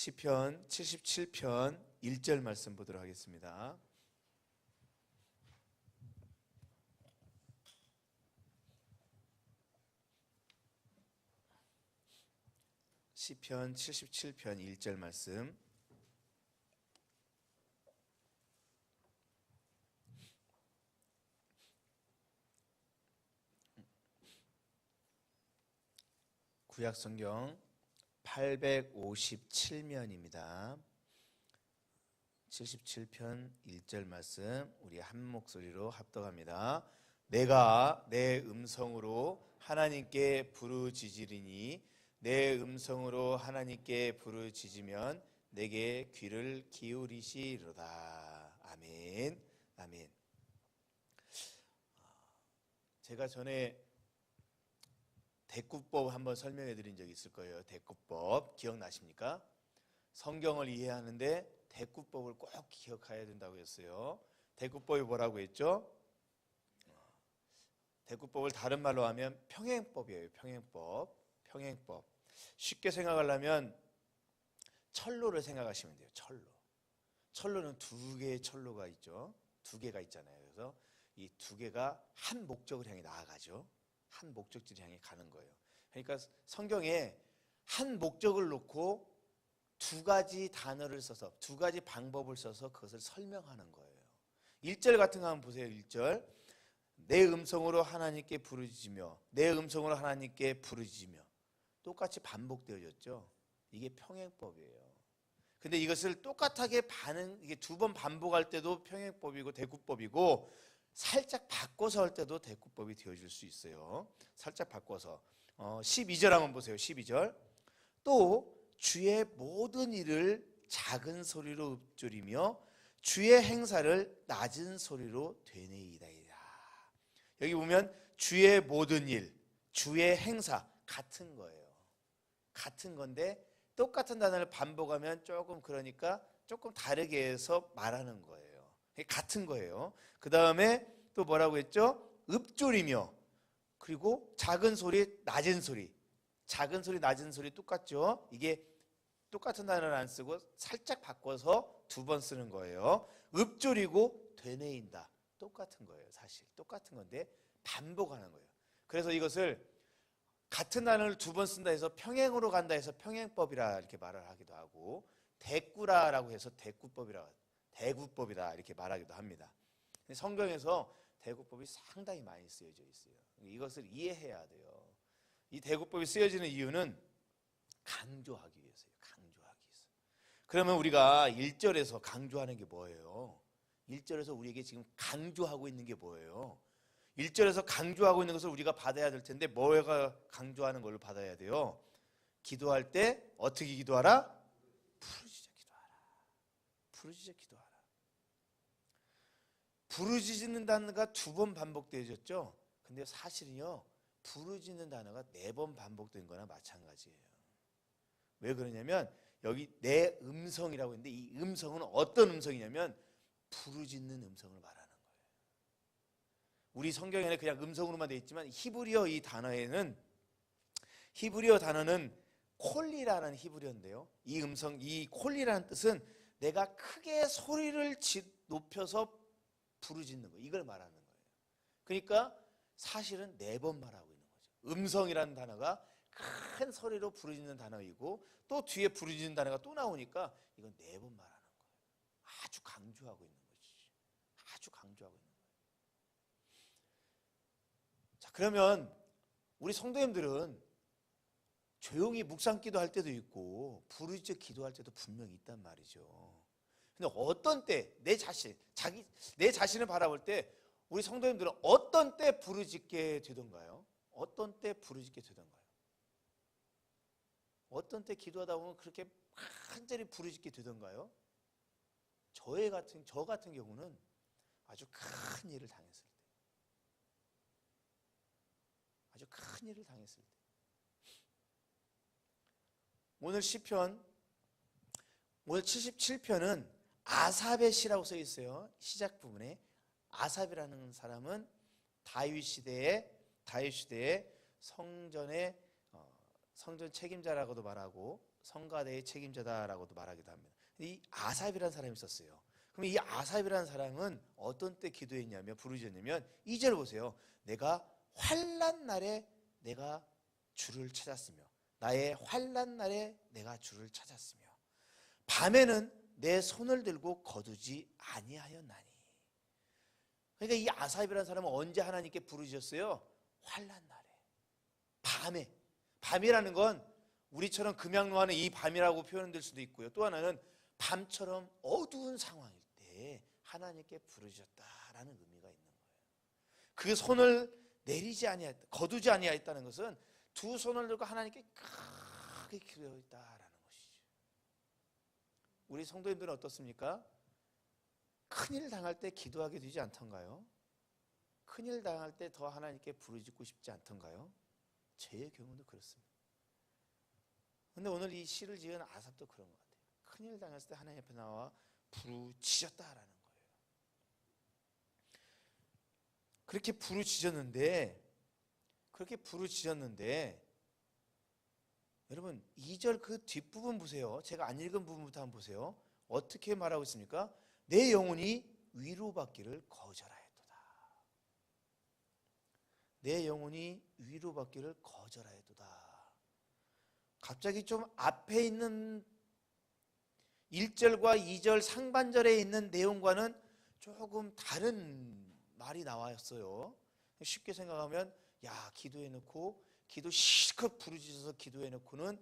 시편 77편 1절 말씀 보도록 하겠습니다. 시편 77편 1절 말씀. 구약 성경 857면입니다. 77편 1절 말씀 우리 한 목소리로 합독합니다. 내가 내 음성으로 하나님께 부르짖으리니 내 음성으로 하나님께 부르짖으면 내게 귀를 기울이시리로다. 아멘. 아멘. 제가 전에 대꾸법 한번 설명해 드린 적이 있을 거예요. 대꾸법 기억나십니까? 성경을 이해하는데 대꾸법을 꼭 기억해야 된다고 했어요. 대꾸법이 뭐라고 했죠? 대꾸법을 다른 말로 하면 평행법이에요. 평행법. 쉽게 생각하려면 철로를 생각하시면 돼요. 철로는 두 개의 철로가 있죠. 두 개가 있잖아요. 그래서 이 두 개가 한 목적을 향해 나아가죠. 한 목적지를 향해 가는 거예요. 그러니까 성경에 한 목적을 놓고 두 가지 단어를 써서 두 가지 방법을 써서 그것을 설명하는 거예요. 1절 같은 거 한번 보세요. 1절 내 음성으로 하나님께 부르짖으며 내 음성으로 하나님께 부르짖으며 똑같이 반복되어졌죠. 이게 평행법이에요. 근데 이것을 똑같하게 이게 두 번 반복할 때도 평행법이고 대꾸법이고 살짝 바꿔서 할 때도 대꾸법이 되어줄 수 있어요. 살짝 바꿔서 12절 한번 보세요. 12절 또 주의 모든 일을 작은 소리로 읊조리며 주의 행사를 낮은 소리로 되뇌이다. 여기 보면 주의 모든 일, 주의 행사 같은 거예요. 같은 건데 똑같은 단어를 반복하면 그러니까 조금 다르게 해서 말하는 거예요. 같은 거예요. 그 다음에 또 뭐라고 했죠? 읊조리며 그리고 작은 소리, 낮은 소리. 작은 소리, 낮은 소리 똑같죠? 이게 똑같은 단어를 안 쓰고 살짝 바꿔서 두 번 쓰는 거예요. 읊조리고 되뇌인다. 똑같은 거예요. 사실 똑같은 건데 반복하는 거예요. 그래서 이것을 같은 단어를 두 번 쓴다 해서 평행으로 간다 해서 평행법이라 이렇게 말을 하기도 하고 대꾸라라고 해서 대구법이다 이렇게 말하기도 합니다. 성경에서 대구법이 상당히 많이 쓰여져 있어요. 이것을 이해해야 돼요. 이 대구법이 쓰여지는 이유는 강조하기 위해서예요. 그러면 우리가 1절에서 강조하는 게 뭐예요? 1절에서 우리에게 지금 강조하고 있는 게 뭐예요? 1절에서 강조하고 있는 것을 우리가 받아야 될 텐데 뭐가 강조하는 걸 받아야 돼요? 기도할 때 어떻게 기도하라? 부르짖어 기도하라. 부르짖는 단어가 두 번 반복되어졌죠? 근데 사실은요 부르짖는 단어가 4번 반복된 거나 마찬가지예요. 왜 그러냐면 여기 내 음성이라고 했는데 이 음성은 어떤 음성이냐면 부르짖는 음성을 말하는 거예요. 우리 성경에는 그냥 음성으로만 되어 있지만 히브리어 단어는 콜리라는 히브리어인데요. 이 음성, 이 콜리라는 뜻은 내가 크게 소리를 높여서 부르짖는 거, 이걸 말하는 거예요. 그러니까 사실은 4번 말하고 있는 거죠. 음성이라는 단어가 큰 소리로 부르짖는 단어이고 또 뒤에 부르짖는 단어가 또 나오니까 이건 4번 말하는 거예요. 아주 강조하고 있는 거지. 아주 강조하고 있는 거예요. 자, 그러면 우리 성도님들은 조용히 묵상기도 할 때도 있고 부르짖어 기도할 때도 분명히 있단 말이죠. 근데 어떤 때 내 자신을 바라볼 때 우리 성도님들은 어떤 때 부르짖게 되던가요? 어떤 때 기도하다 보면 그렇게 간절히 부르짖게 되던가요? 저 같은 경우는 아주 큰 일을 당했을 때. 오늘 시편, 오늘 77편은 아삽의 시라고 써 있어요. 시작 부분에 아삽이라는 사람은 다윗 시대의 성전 책임자라고도 말하고 성가대의 책임자다라고도 말하기도 합니다. 이 아삽이라는 사람이 있었어요. 그럼 이 아삽이라는 사람은 어떤 때 기도했냐면 부르짖었냐면 2절 보세요. 내가 환난 날에 내가 주를 찾았으며 나의 환난 날에 내가 주를 찾았으며 밤에는 내 손을 들고 거두지 아니하였나니. 그러니까 이 아삽이라는 사람은 언제 하나님께 부르짖었어요? 환난 날에, 밤에. 밤이라는 건 우리처럼 금양로하는 이 밤이라고 표현될 수도 있고요. 또 하나는 밤처럼 어두운 상황일 때 하나님께 부르짖었다라는 의미가 있는 거예요. 그 손을 내리지 아니하였다, 거두지 아니하였다는 것은 두 손을 들고 하나님께 크게 기도했다라는 것이죠. 우리 성도님들은 어떻습니까? 큰일 당할 때 기도하게 되지 않던가요? 큰일 당할 때 더 하나님께 부르짖고 싶지 않던가요? 제 경우도 그렇습니다. 근데 오늘 이 시를 지은 아삽도 그런 것 같아요. 큰일 당했을 때 하나님 앞에 나와 부르짖었다라는 거예요. 그렇게 부르짖었는데 여러분 2절 그 뒷부분 보세요. 제가 안 읽은 부분부터 한번 보세요. 어떻게 말하고 있습니까? 내 영혼이 위로받기를 거절하였도다. 내 영혼이 위로받기를 거절하였도다. 갑자기 좀 앞에 있는 1절과 2절 상반절에 있는 내용과는 조금 다른 말이 나왔어요. 쉽게 생각하면 야, 기도해놓고 기도 실컷 부르짖어서 기도해놓고는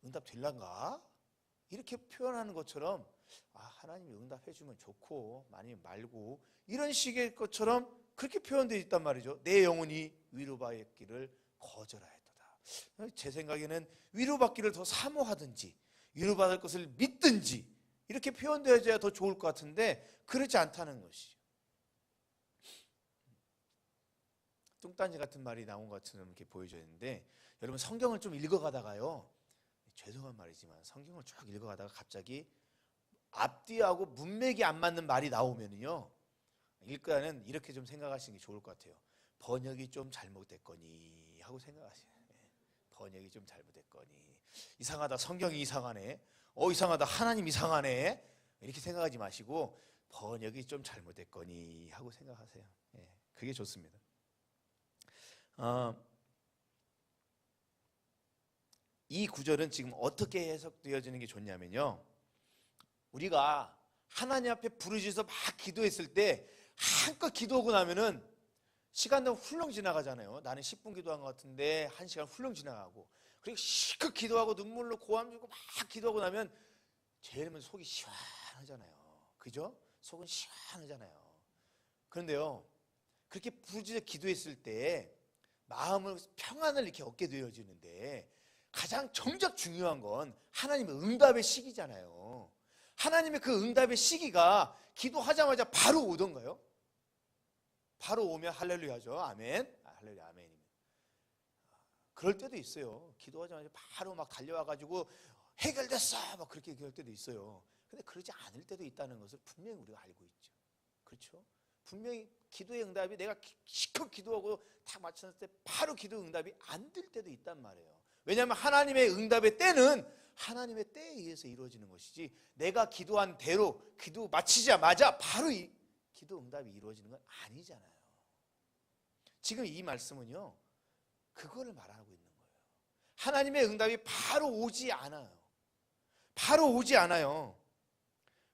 응답 될란가? 이렇게 표현하는 것처럼 하나님이 응답해주면 좋고 많이 말고 이런 식의 것처럼 그렇게 표현되어 있단 말이죠. 내 영혼이 위로받기를 거절하였도다. 제 생각에는 위로받기를 더 사모하든지 위로받을 것을 믿든지 이렇게 표현되어야 더 좋을 것 같은데 그렇지 않다는 것이죠. 뚱딴지 같은 말이 나온 것처럼 이렇게 보여졌는데 여러분 성경을 좀 읽어가다가요, 죄송한 말이지만 성경을 쭉 읽어가다가 갑자기 앞뒤하고 문맥이 안 맞는 말이 나오면요, 읽다는 이렇게 좀 생각하시는 게 좋을 것 같아요. 번역이 좀 잘못됐거니 하고 생각하세요. 번역이 좀 잘못됐거니, 이상하다, 성경이 이상하네, 이상하다, 하나님 이상하네, 이렇게 생각하지 마시고 번역이 좀 잘못됐거니 하고 생각하세요. 그게 좋습니다. 이 구절은 지금 어떻게 해석되어지는 게 좋냐면요, 우리가 하나님 앞에 부르짖어서 막 기도했을 때 한껏 기도하고 나면은 시간도 훌렁 지나가잖아요. 나는 10분 기도한 것 같은데 1시간 훌렁 지나가고, 그리고 실컷 기도하고 눈물로 고함 주고 막 기도하고 나면 제일은 속이 시원하잖아요. 그죠? 속은 시원하잖아요. 그런데요, 그렇게 부르짖어 기도했을 때 마음을 평안을 이렇게 얻게 되어지는데 가장 정작 중요한 건 하나님의 응답의 시기잖아요. 하나님의 그 응답의 시기가 기도하자마자 바로 오던가요? 바로 오면 할렐루야죠. 아멘. 할렐루야, 아멘입니다. 그럴 때도 있어요. 기도하자마자 바로 막 달려와가지고 해결됐어 막 그렇게 얘기할 때도 있어요. 근데 그러지 않을 때도 있다는 것을 분명히 우리가 알고 있죠. 그렇죠? 분명히 기도의 응답이 내가 실컷 기도하고 딱 맞췄을 때 바로 기도 응답이 안 될 때도 있단 말이에요. 왜냐하면 하나님의 응답의 때는 하나님의 때에 의해서 이루어지는 것이지, 내가 기도한 대로 기도 마치자마자 바로 이 기도 응답이 이루어지는 건 아니잖아요. 지금 이 말씀은요, 그거를 말하고 있는 거예요. 하나님의 응답이 바로 오지 않아요. 바로 오지 않아요.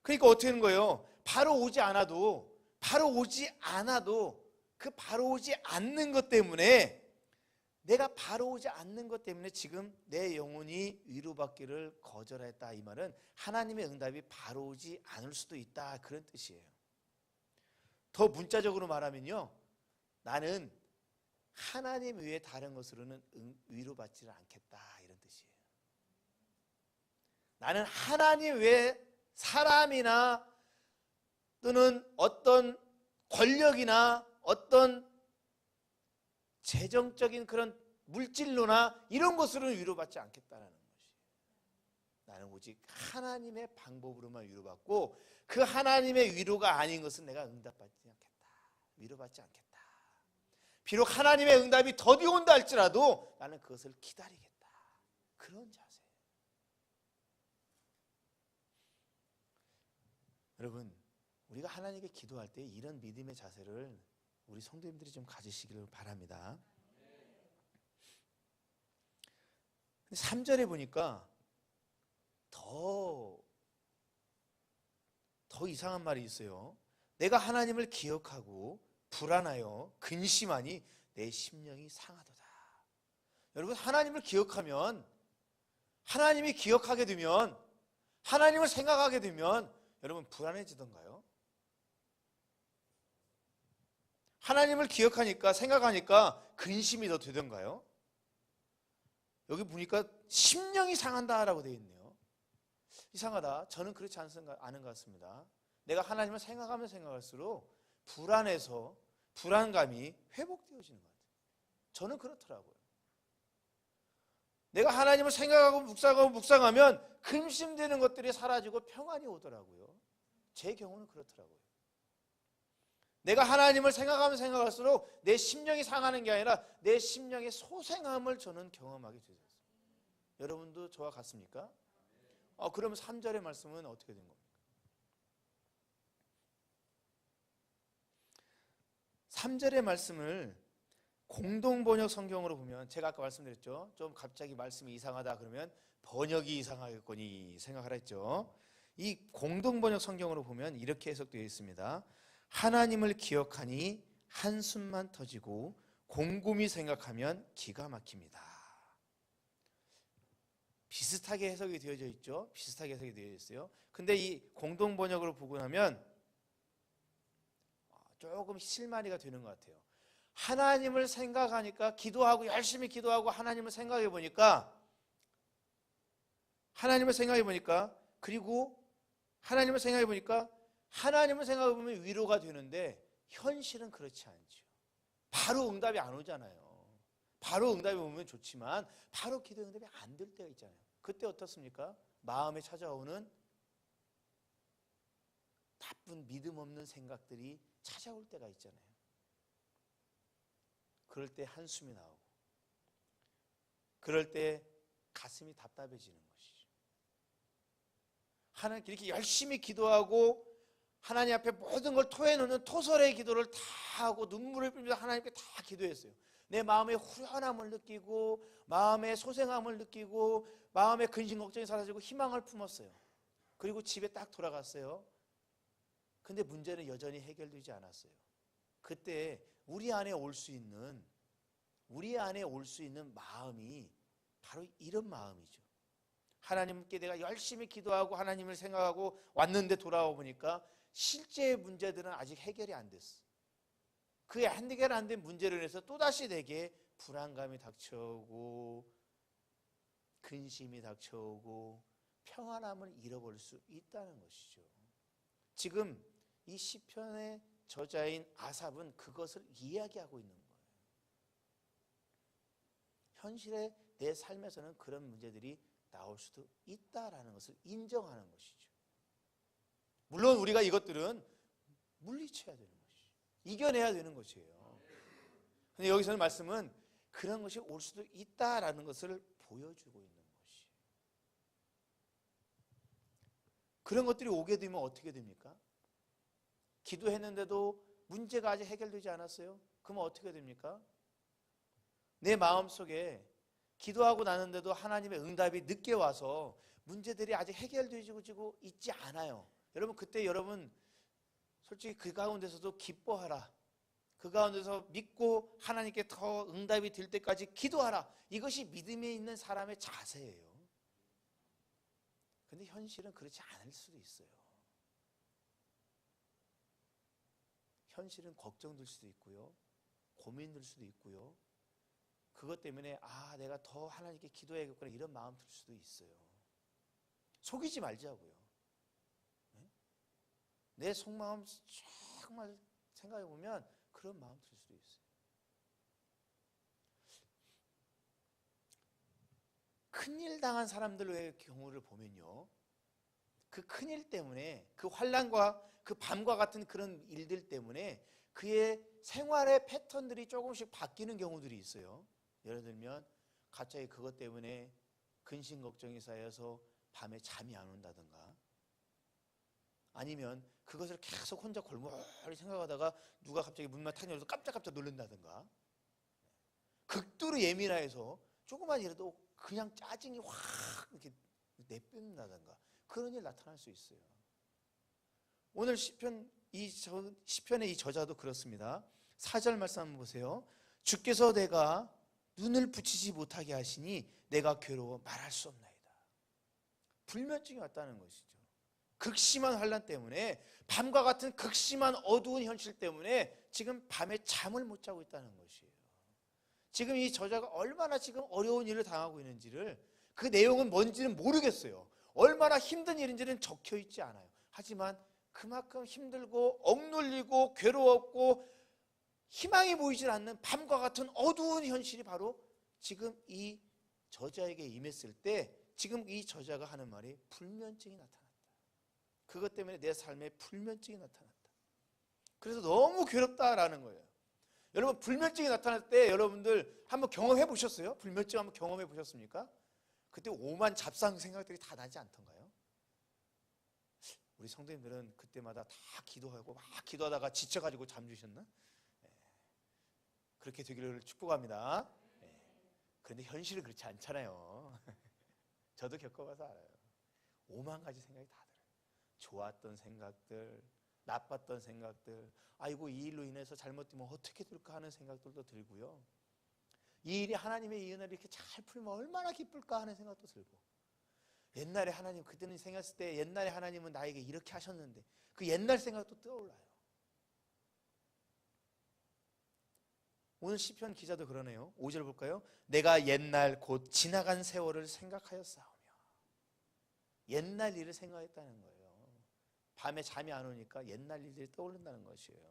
그러니까 어떻게 하는 거예요? 바로 오지 않아도 그 바로 오지 않는 것 때문에, 내가 바로 오지 않는 것 때문에 지금 내 영혼이 위로받기를 거절했다, 이 말은 하나님의 응답이 바로 오지 않을 수도 있다, 그런 뜻이에요. 더 문자적으로 말하면요, 나는 하나님 외에 다른 것으로는 위로받지를 않겠다, 이런 뜻이에요. 나는 하나님 외에 사람이나 또는 어떤 권력이나 어떤 재정적인 그런 물질로나 이런 것으로는 위로받지 않겠다는 것이에요. 나는 오직 하나님의 방법으로만 위로받고, 그 하나님의 위로가 아닌 것은 내가 응답받지 않겠다, 위로받지 않겠다. 비록 하나님의 응답이 더디 온다 할지라도 나는 그것을 기다리겠다, 그런 자세. 여러분, 우리가 하나님께 기도할 때 이런 믿음의 자세를 우리 성도님들이 좀 가지시기를 바랍니다. 3절에 보니까 더 이상한 말이 있어요. 내가 하나님을 기억하고 불안하여 근심하니 내 심령이 상하도다. 여러분, 하나님을 기억하면, 하나님이 기억하게 되면, 하나님을 생각하게 되면 여러분 불안해지던가요? 하나님을 기억하니까, 생각하니까 근심이 더 되던가요? 여기 보니까 심령이 상한다라고 되어 있네요. 이상하다. 저는 그렇지 않은 것 같습니다. 내가 하나님을 생각하면 생각할수록 불안해서 불안감이 회복되어지는 것 같아요. 저는 그렇더라고요. 내가 하나님을 생각하고 묵상하면 근심되는 것들이 사라지고 평안이 오더라고요. 제 경우는 그렇더라고요. 내가 하나님을 생각하면 생각할수록 내 심령이 상하는 게 아니라 내 심령의 소생함을 저는 경험하게 되었어요. 여러분도 저와 같습니까? 그럼 3절의 말씀은 어떻게 된 겁니까? 3절의 말씀을 공동번역 성경으로 보면, 제가 아까 말씀드렸죠. 좀 갑자기 말씀이 이상하다 그러면 번역이 이상하겠거니 생각하라 했죠. 이 공동번역 성경으로 보면 이렇게 해석되어 있습니다. 하나님을 기억하니 한숨만 터지고 곰곰이 생각하면 기가 막힙니다. 비슷하게 해석이 되어져 있죠. 비슷하게 해석이 되어 있어요. 근데 이 공동번역으로 보고 나면 조금 실마리가 되는 것 같아요. 하나님을 생각하니까, 기도하고 열심히 기도하고 하나님을 생각해 보니까, 그리고 하나님을 생각해 보면 위로가 되는데 현실은 그렇지 않죠. 바로 응답이 안 오잖아요. 바로 응답이 오면 좋지만 바로 기도 응답이 안 될 때가 있잖아요. 그때 어떻습니까? 마음에 찾아오는 나쁜 믿음 없는 생각들이 찾아올 때가 있잖아요. 그럴 때 한숨이 나오고, 그럴 때 가슴이 답답해지는 것이죠. 하나님 이렇게 열심히 기도하고 하나님 앞에 모든 걸 토해놓는 토설의 기도를 다 하고 눈물을 흘리면서 하나님께 다 기도했어요. 내 마음의 후련함을 느끼고, 마음의 소생함을 느끼고, 마음의 근심 걱정이 사라지고 희망을 품었어요. 그리고 집에 딱 돌아갔어요. 근데 문제는 여전히 해결되지 않았어요. 그때 우리 안에 올 수 있는 마음이 바로 이런 마음이죠. 하나님께 내가 열심히 기도하고 하나님을 생각하고 왔는데 돌아와 보니까 실제 문제들은 아직 해결이 안 됐어. 그게 해결 안 된 문제로 인해서 또다시 내게 불안감이 닥쳐오고 근심이 닥쳐오고 평안함을 잃어버릴 수 있다는 것이죠. 지금 이 시편의 저자인 아삽은 그것을 이야기하고 있는 거예요. 현실의 내 삶에서는 그런 문제들이 나올 수도 있다라는 것을 인정하는 것이죠. 물론 우리가 이것들은 물리쳐야 되는 것이죠. 이겨내야 되는 것이에요. 근데 여기서는 말씀은 그런 것이 올 수도 있다라는 것을 보여주고 있는 것이에요. 그런 것들이 오게 되면 어떻게 됩니까? 기도했는데도 문제가 아직 해결되지 않았어요? 그러면 어떻게 됩니까? 내 마음속에 기도하고 나는데도 하나님의 응답이 늦게 와서 문제들이 아직 해결되지고 있지 않아요. 여러분, 그때 여러분 솔직히 그 가운데서도 기뻐하라. 그 가운데서 믿고 하나님께 더 응답이 될 때까지 기도하라. 이것이 믿음에 있는 사람의 자세예요. 근데 현실은 그렇지 않을 수도 있어요. 현실은 걱정될 수도 있고요. 고민될 수도 있고요. 그것 때문에 내가 더 하나님께 기도해야겠구나 이런 마음 들 수도 있어요. 속이지 말자고요. 내 속마음 정말 생각해 보면 그런 마음 들 수도 있어요. 큰일 당한 사람들의 경우를 보면요, 그 큰일 때문에, 그 환난과 그 밤과 같은 그런 일들 때문에 그의 생활의 패턴들이 조금씩 바뀌는 경우들이 있어요. 예를 들면 갑자기 그것 때문에 근심 걱정이 쌓여서 밤에 잠이 안 온다든가, 아니면 그것을 계속 혼자 골몰이 생각하다가 누가 갑자기 문만 탁 열어서 깜짝깜짝 놀란다든가, 극도로 예민해서 조그만 일에도 그냥 짜증이 확 이렇게 내뿜는다든가, 그런 일 나타날 수 있어요. 오늘 시편의 이 저자도 그렇습니다. 4절 말씀 한번 보세요. 주께서 내가 눈을 붙이지 못하게 하시니 내가 괴로워 말할 수 없나이다. 불면증이 왔다는 것이죠. 극심한 환난 때문에, 밤과 같은 극심한 어두운 현실 때문에 지금 밤에 잠을 못 자고 있다는 것이에요. 지금 이 저자가 얼마나 지금 어려운 일을 당하고 있는지를, 그 내용은 뭔지는 모르겠어요. 얼마나 힘든 일인지는 적혀 있지 않아요. 하지만 그만큼 힘들고 억눌리고 괴로웠고 희망이 보이질 않는 밤과 같은 어두운 현실이 바로 지금 이 저자에게 임했을 때, 지금 이 저자가 하는 말이 불면증이 나타났다. 그것 때문에 내 삶에 불면증이 나타났다. 그래서 너무 괴롭다라는 거예요. 여러분, 불면증이 나타날 때 여러분들 한번 경험해 보셨어요? 불면증 한번 경험해 보셨습니까? 그때 오만 잡상 생각들이 다 나지 않던가요? 우리 성도님들은 그때마다 다 기도하고 막 기도하다가 지쳐가지고 잠드셨나? 그렇게 되기를 축복합니다. 그런데 현실은 그렇지 않잖아요. 저도 겪어봐서 알아요. 오만 가지 생각이 다 들어요. 좋았던 생각들, 나빴던 생각들, 아이고 이 일로 인해서 잘못되면 어떻게 될까 하는 생각들도 들고요. 이 일이 하나님의 이 은혜를 이렇게 잘 풀면 얼마나 기쁠까 하는 생각도 들고, 옛날에 하나님, 그때는 생각했을 때 옛날에 하나님은 나에게 이렇게 하셨는데, 그 옛날 생각도 떠올라요. 오늘 시편 기자도 그러네요. 5절 볼까요? 내가 옛날 곧 지나간 세월을 생각하였사오며. 옛날 일을 생각했다는 거예요. 밤에 잠이 안 오니까 옛날 일들이 떠오른다는 것이에요.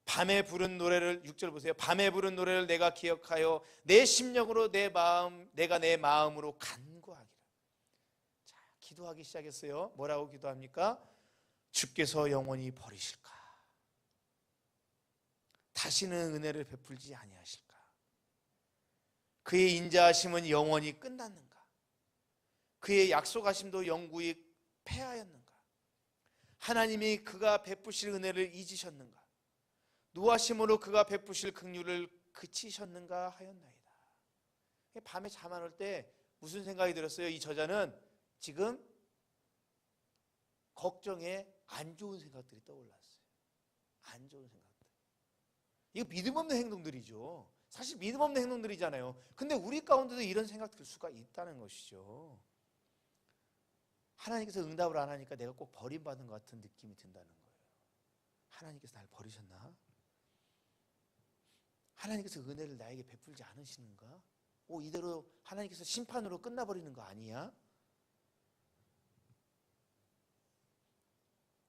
밤에 부른 노래를, 6절 보세요. 밤에 부른 노래를 내가 기억하여 내 심령으로 내가 내 마음으로 간구하기를. 자, 기도하기 시작했어요. 뭐라고 기도합니까? 주께서 영원히 버리실까? 다시는 은혜를 베풀지 아니하실까? 그의 인자하심은 영원히 끝났는가? 그의 약속하심도 영구히 패하였는가? 하나님이 그가 베푸실 은혜를 잊으셨는가? 노하심으로 그가 베푸실 긍휼을 그치셨는가 하였나이다. 밤에 잠 안 올 때 무슨 생각이 들었어요? 이 저자는 지금 걱정에 안 좋은 생각들이 떠올랐어요. 안 좋은 생각들. 이거 믿음 없는 행동들이죠. 사실 믿음 없는 행동들이잖아요. 근데 우리 가운데도 이런 생각 들 수가 있다는 것이죠. 하나님께서 응답을 안 하니까 내가 꼭 버림받은 것 같은 느낌이 든다는 거예요. 하나님께서 날 버리셨나? 하나님께서 은혜를 나에게 베풀지 않으시는가? 이대로 하나님께서 심판으로 끝나버리는 거 아니야?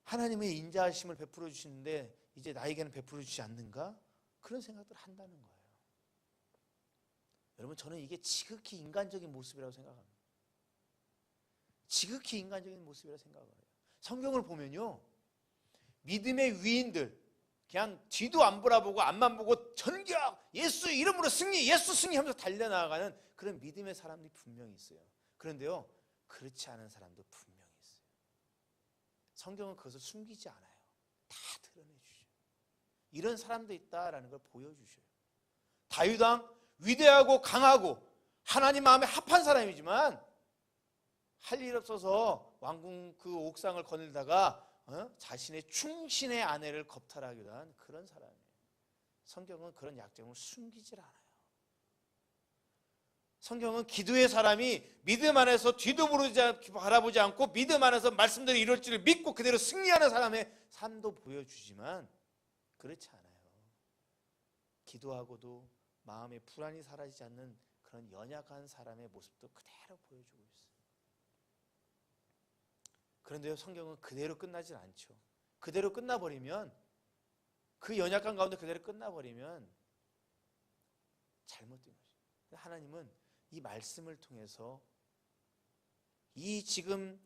하나님의 인자하심을 베풀어 주시는데 이제 나에게는 베풀어 주지 않는가? 그런 생각들을 한다는 거예요. 여러분, 저는 이게 지극히 인간적인 모습이라고 생각합니다. 지극히 인간적인 모습이라고 생각을 해요. 성경을 보면요, 믿음의 위인들, 그냥 뒤도 안 돌아보고 앞만 보고 전격 예수 이름으로 승리, 예수 승리 하면서 달려나가는 그런 믿음의 사람들이 분명히 있어요. 그런데요, 그렇지 않은 사람도 분명히 있어요. 성경은 그것을 숨기지 않아요. 다 드러내주셔요. 이런 사람도 있다라는 걸 보여주셔요. 다윗 왕 위대하고 강하고 하나님 마음에 합한 사람이지만 할 일 없어서 왕궁 그 옥상을 거닐다가 자신의 충신의 아내를 겁탈하기도 한 그런 사람이에요. 성경은 그런 약점을 숨기질 않아요. 성경은 기도의 사람이 믿음 안에서 뒤도 바라보지 않고 믿음 안에서 말씀대로 이룰지를 믿고 그대로 승리하는 사람의 삶도 보여주지만 그렇지 않아요. 기도하고도 마음의 불안이 사라지지 않는 그런 연약한 사람의 모습도 그대로 보여주고 있어요. 그런데요, 성경은 그대로 끝나질 않죠. 그대로 끝나버리면, 그 연약한 가운데 그대로 끝나버리면 잘못된 거죠. 하나님은 이 말씀을 통해서 이 지금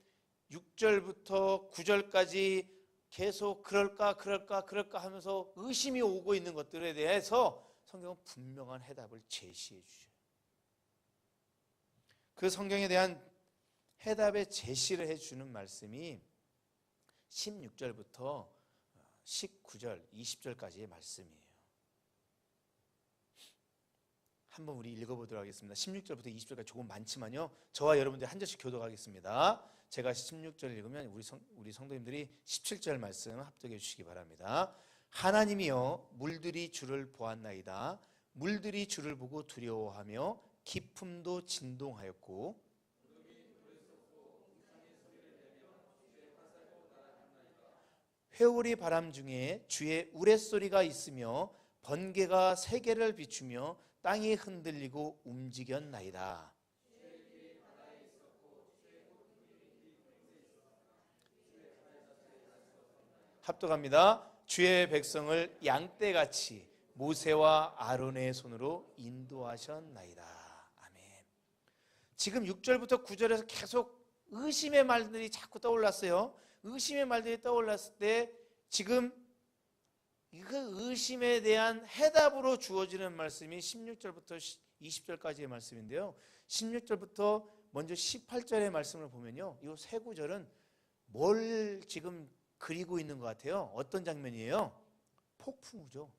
6절부터 9절까지 계속 그럴까 하면서 의심이 오고 있는 것들에 대해서 성경은 분명한 해답을 제시해 주셔요. 그 성경에 대한 해답의 제시를 해주는 말씀이 16절부터 19절, 20절까지의 말씀이에요. 한번 우리 읽어보도록 하겠습니다. 16절부터 20절까지 조금 많지만요, 저와 여러분들 한 절씩 교독하겠습니다. 제가 16절 읽으면 우리 성도님들이 17절 말씀 합독해 주시기 바랍니다. 하나님이여 물들이 주를 보았나이다. 물들이 주를 보고 두려워하며 기품도 진동하였고 회오리 바람 중에 주의 우레소리가 있으며 번개가 세계를 비추며 땅이 흔들리고 움직였나이다. 합독합니다. 주의 백성을 양떼같이 모세와 아론의 손으로 인도하셨나이다. 아멘. 지금 6절부터 9절에서 계속 의심의 말들이 자꾸 떠올랐어요. 의심의 말들이 떠올랐을 때 지금 그 의심에 대한 해답으로 주어지는 말씀이 16절부터 20절까지의 말씀인데요. 16절부터 먼저 18절의 말씀을 보면요, 이 세 구절은 뭘 지금 그리고 있는 것 같아요. 어떤 장면이에요? 폭풍우죠.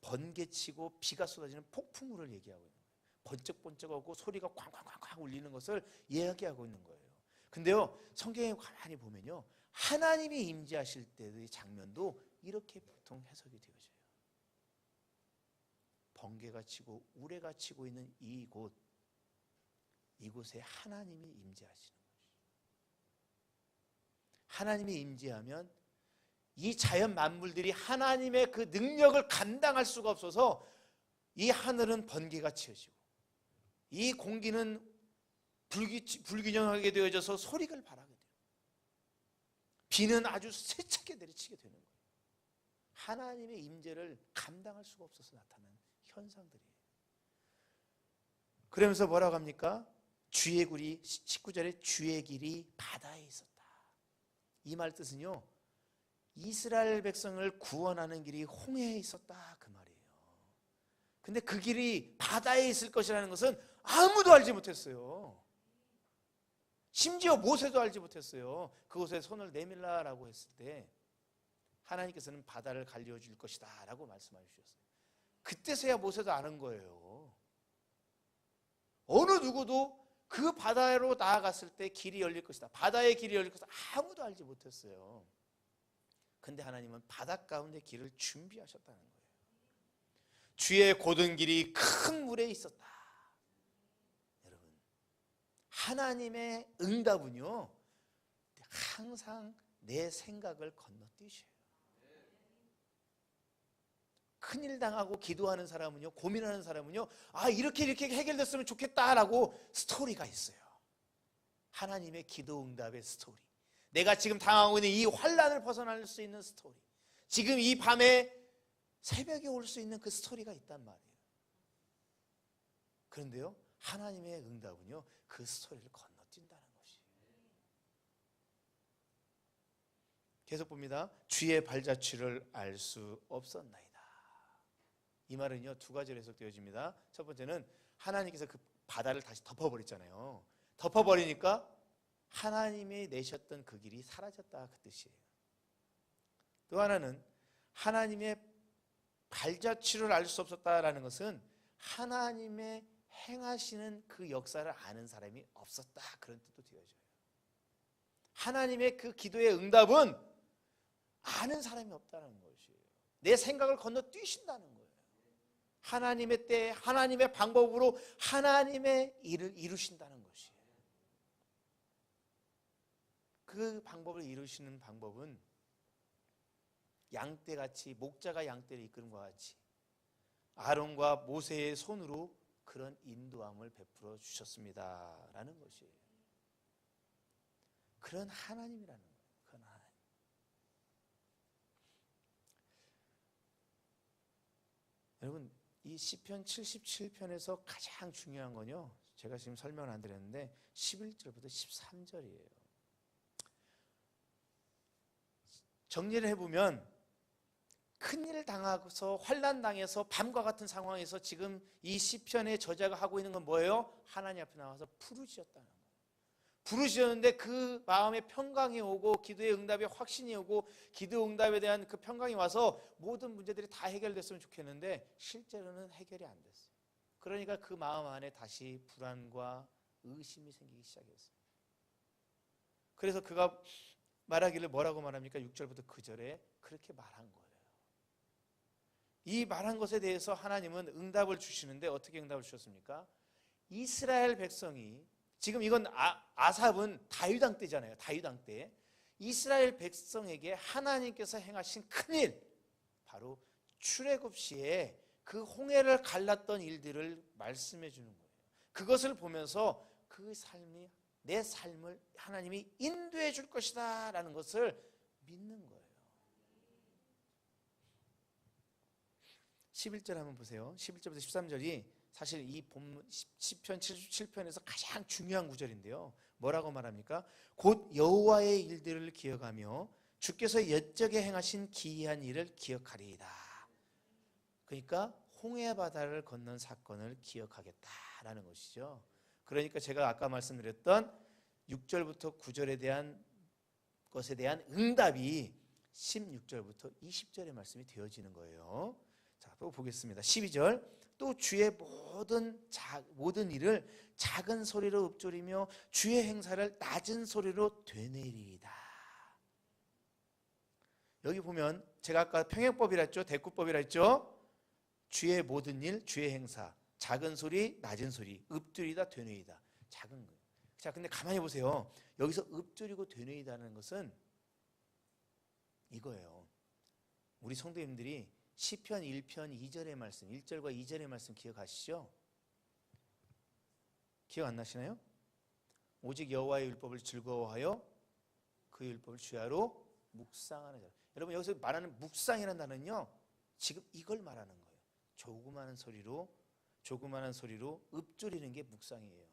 번개치고 비가 쏟아지는 폭풍우를 얘기하고 있는 거예요. 번쩍번쩍하고 소리가 쾅쾅쾅쾅 울리는 것을 이야기하고 있는 거예요. 근데요, 성경에 가만히 보면요, 하나님이 임재하실 때의 장면도 이렇게 보통 해석이 되어져요. 번개가 치고 우레가 치고 있는 이곳에 하나님이 임재하시는 거죠. 하나님이 임재하면 이 자연 만물들이 하나님의 그 능력을 감당할 수가 없어서 이 하늘은 번개가 치어지고 이 공기는 불균형하게 되어져서 소리를 발하게 돼요. 비는 아주 세차게 내리치게 되는 거예요. 하나님의 임재를 감당할 수가 없어서 나타나는 현상들이에요. 그러면서 뭐라고 합니까? 주의 길이, 19절에 주의 길이 바다에 있었다. 이 말 뜻은요, 이스라엘 백성을 구원하는 길이 홍해에 있었다, 그 말이에요. 근데 그 길이 바다에 있을 것이라는 것은 아무도 알지 못했어요. 심지어 모세도 알지 못했어요. 그곳에 손을 내밀라라고 했을 때 하나님께서는 바다를 갈려 줄 것이다 라고 말씀해 주셨어요. 그때서야 모세도 아는 거예요. 어느 누구도 그 바다로 나아갔을 때 길이 열릴 것이다, 바다의 길이 열릴 것이다, 아무도 알지 못했어요. 근데 하나님은 바다 가운데 길을 준비하셨다는 거예요. 주의 곧은 길이 큰 물에 있었다. 여러분, 하나님의 응답은요, 항상 내 생각을 건너뛰셔요. 큰일 당하고 기도하는 사람은요, 고민하는 사람은요, 이렇게 해결됐으면 좋겠다라고 스토리가 있어요. 하나님의 기도 응답의 스토리, 내가 지금 당하고 있는 이 환난을 벗어날 수 있는 스토리, 지금 이 밤에 새벽에 올 수 있는 그 스토리가 있단 말이에요. 그런데요, 하나님의 응답은요, 그 스토리를 건너뛴다는 것이에요. 계속 봅니다. 주의 발자취를 알 수 없었나이다. 이 말은요, 두 가지로 해석되어집니다. 첫 번째는 하나님께서 그 바다를 다시 덮어버렸잖아요. 덮어버리니까 하나님이 내셨던 그 길이 사라졌다, 그 뜻이에요. 또 하나는 하나님의 발자취를 알 수 없었다라는 것은 하나님의 행하시는 그 역사를 아는 사람이 없었다, 그런 뜻도 되어져요. 하나님의 그 기도의 응답은 아는 사람이 없다는 것이에요. 내 생각을 건너뛰신다는 거예요. 하나님의 때, 하나님의 방법으로 하나님의 일을 이루신다는 것이에요. 그 방법을 이루시는 방법은 양떼같이, 목자가 양떼를 이끄는 것과 같이 아론과 모세의 손으로 그런 인도함을 베풀어 주셨습니다 라는 것이에요. 그런 하나님이라는 거예요. 그런 하나님. 여러분, 이 시편 77편에서 가장 중요한 건요, 제가 지금 설명을 안 드렸는데 11절부터 13절이에요. 정리를 해보면 큰일 당하고서 환난 당해서 밤과 같은 상황에서 지금 이 시편의 저자가 하고 있는 건 뭐예요? 하나님 앞에 나와서 부르짖었다는 거예요. 부르짖었는데 그 마음에 평강이 오고 기도의 응답에 확신이 오고 기도 응답에 대한 그 평강이 와서 모든 문제들이 다 해결됐으면 좋겠는데 실제로는 해결이 안 됐어요. 그러니까 그 마음 안에 다시 불안과 의심이 생기기 시작했어요. 그래서 그가 말하기를 뭐라고 말합니까? 6절부터 9절에 그렇게 말한 거예요. 이 말한 것에 대해서 하나님은 응답을 주시는데 어떻게 응답을 주셨습니까? 이스라엘 백성이 지금 이건 아삽은 다윗왕 때잖아요. 다윗왕 때 이스라엘 백성에게 하나님께서 행하신 큰일, 바로 출애굽 시에 그 홍해를 갈랐던 일들을 말씀해 주는 거예요. 그것을 보면서 그 삶이 내 삶을 하나님이 인도해 줄 것이다 라는 것을 믿는 거예요. 11절 한번 보세요. 11절부터 13절이 사실 이 본문 시편 77편에서 가장 중요한 구절인데요. 뭐라고 말합니까? 곧 여호와의 일들을 기억하며 주께서 옛적에 행하신 기이한 일을 기억하리이다. 그러니까 홍해 바다를 건넌 사건을 기억하겠다라는 것이죠. 그러니까 제가 아까 말씀드렸던 6절부터 9절에 대한 것에 대한 응답이 16절부터 20절의 말씀이 되어지는 거예요. 자, 또 보겠습니다. 12절. 또 주의 모든 일을 작은 소리로 읊조리며 주의 행사를 낮은 소리로 되뇌리이다. 여기 보면 제가 아까 평행법이라 했죠. 대꾸법이라 했죠. 주의 모든 일, 주의 행사, 작은 소리, 낮은 소리, 읊조리다, 되뇌이다. 작은 거예요. 자, 근데 가만히 보세요. 여기서 읊조리고 되뇌이다는 것은 이거예요. 우리 성도님들이 시편 1편 2절의 말씀, 1절과 2절의 말씀 기억하시죠? 기억 안 나시나요? 오직 여호와의 율법을 즐거워하여 그 율법을 주야로 묵상하는 자. 여러분, 여기서 말하는 묵상이라는 단어는요, 지금 이걸 말하는 거예요. 조그마한 소리로 읊조리는 게 묵상이에요.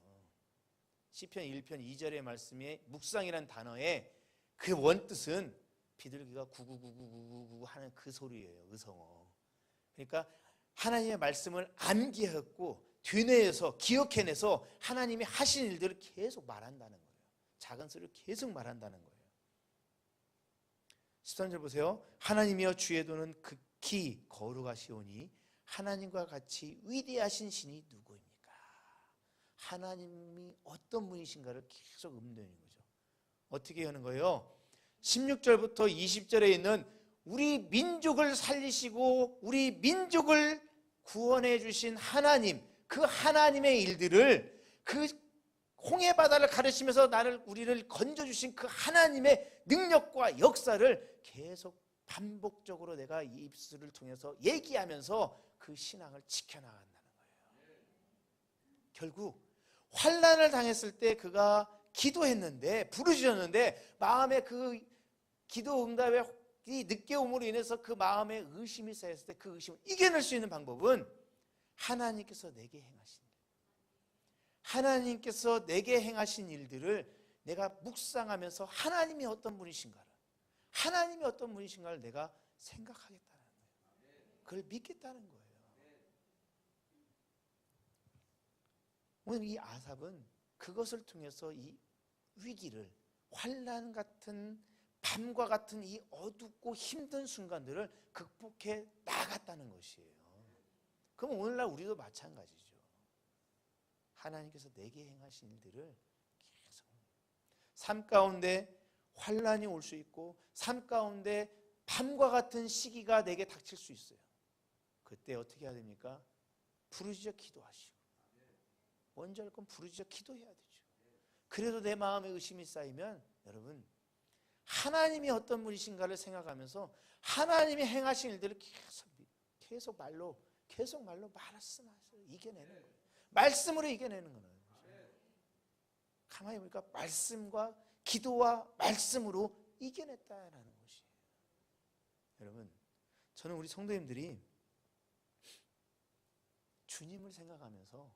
시편 1편 2절의 말씀에 묵상이라는 단어의 그 원뜻은 비둘기가 구구구구구구 하는 그 소리예요. 의성어. 그러니까 하나님의 말씀을 암기했고 되뇌어서 기억해내서 하나님이 하신 일들을 계속 말한다는 거예요. 작은 소리를 계속 말한다는 거예요. 13절 보세요. 하나님이여 주의 도는 극히 거룩하시오니 하나님과 같이 위대하신 신이 누구입니까? 하나님이 어떤 분이신가를 계속 읊는 거죠. 어떻게 하는 거예요? 16절부터 20절에 있는 우리 민족을 살리시고 우리 민족을 구원해 주신 하나님, 그 하나님의 일들을, 그 홍해 바다를 가르치면서 우리를 건져 주신 그 하나님의 능력과 역사를 계속 반복적으로 내가 이 입술을 통해서 얘기하면서 그 신앙을 지켜나간다는 거예요. 결국 환난을 당했을 때 그가 기도했는데, 부르짖었는데 마음에 그 기도 응답이 늦게 옴으로 인해서 그 마음에 의심이 쌓였을 때 그 의심을 이겨낼 수 있는 방법은 하나님께서 내게 행하신 일, 하나님께서 내게 행하신 일들을 내가 묵상하면서 하나님이 어떤 분이신가를 내가 생각하겠다는 거예요. 그걸 믿겠다는 거예요. 오늘 이 아삽은 그것을 통해서 이 위기를, 환난 같은 밤과 같은 이 어둡고 힘든 순간들을 극복해 나갔다는 것이에요. 그럼 오늘날 우리도 마찬가지죠. 하나님께서 내게 행하신 일들을 계속, 삶 가운데 환난이 올 수 있고 삶 가운데 밤과 같은 시기가 내게 닥칠 수 있어요. 그때 어떻게 해야 됩니까? 부르짖어 기도하시고, 먼저 할 건 부르짖어 기도해야 되죠. 그래도 내 마음에 의심이 쌓이면 여러분, 하나님이 어떤 분이신가를 생각하면서 하나님이 행하신 일들을 계속 말로 말씀하셔서 이겨내는 거예요. 말씀으로 이겨내는 거예요. 가만히 보니까 말씀과 기도와 말씀으로 이겨냈다라는 것이에요. 여러분, 저는 우리 성도님들이 주님을 생각하면서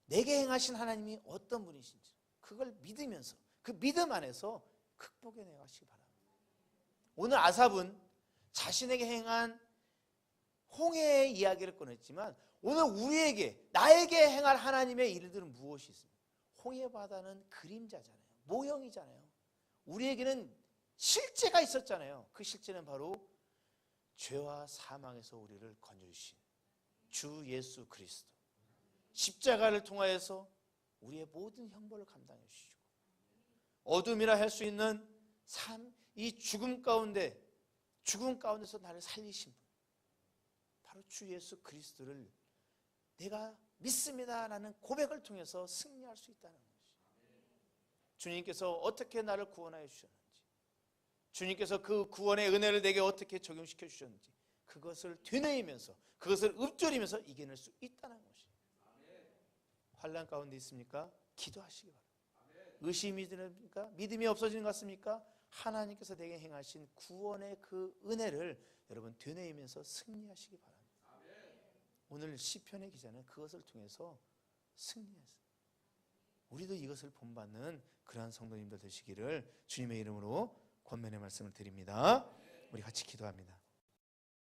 내게 행하신 하나님이 어떤 분이신지 그걸 믿으면서 그 믿음 안에서 극복해 나가시기 바랍니다. 오늘 아삽은 자신에게 행한 홍해의 이야기를 꺼냈지만 오늘 우리에게, 나에게 행할 하나님의 일들은 무엇이 있습니까? 홍해 바다는 그림자잖아요. 모형이잖아요. 우리에게는 실제가 있었잖아요. 그 실제는 바로 죄와 사망에서 우리를 건져주신 주 예수 그리스도, 십자가를 통하여서 우리의 모든 형벌을 감당해 주시고 어둠이라 할 수 있는 삶, 이 죽음 가운데서 나를 살리신 분, 바로 주 예수 그리스도를 내가 믿습니다라는 고백을 통해서 승리할 수 있다는 것이, 주님께서 어떻게 나를 구원하여 주셨는지, 주님께서 그 구원의 은혜를 내게 어떻게 적용시켜 주셨는지, 그것을 되뇌이면서, 그것을 읊조리면서 이겨낼 수 있다는 것이. 환난 가운데 있습니까? 기도하시기 바랍니다. 의심이 드십니까? 믿음이 없어지는 것 같습니까? 하나님께서 내게 행하신 구원의 그 은혜를 여러분 되뇌이면서 승리하시기 바랍니다. 오늘 시편의 기자는 그것을 통해서 승리했어요. 우리도 이것을 본받는 그러한 성도님들 되시기를 주님의 이름으로 권면의 말씀을 드립니다. 우리 같이 기도합니다.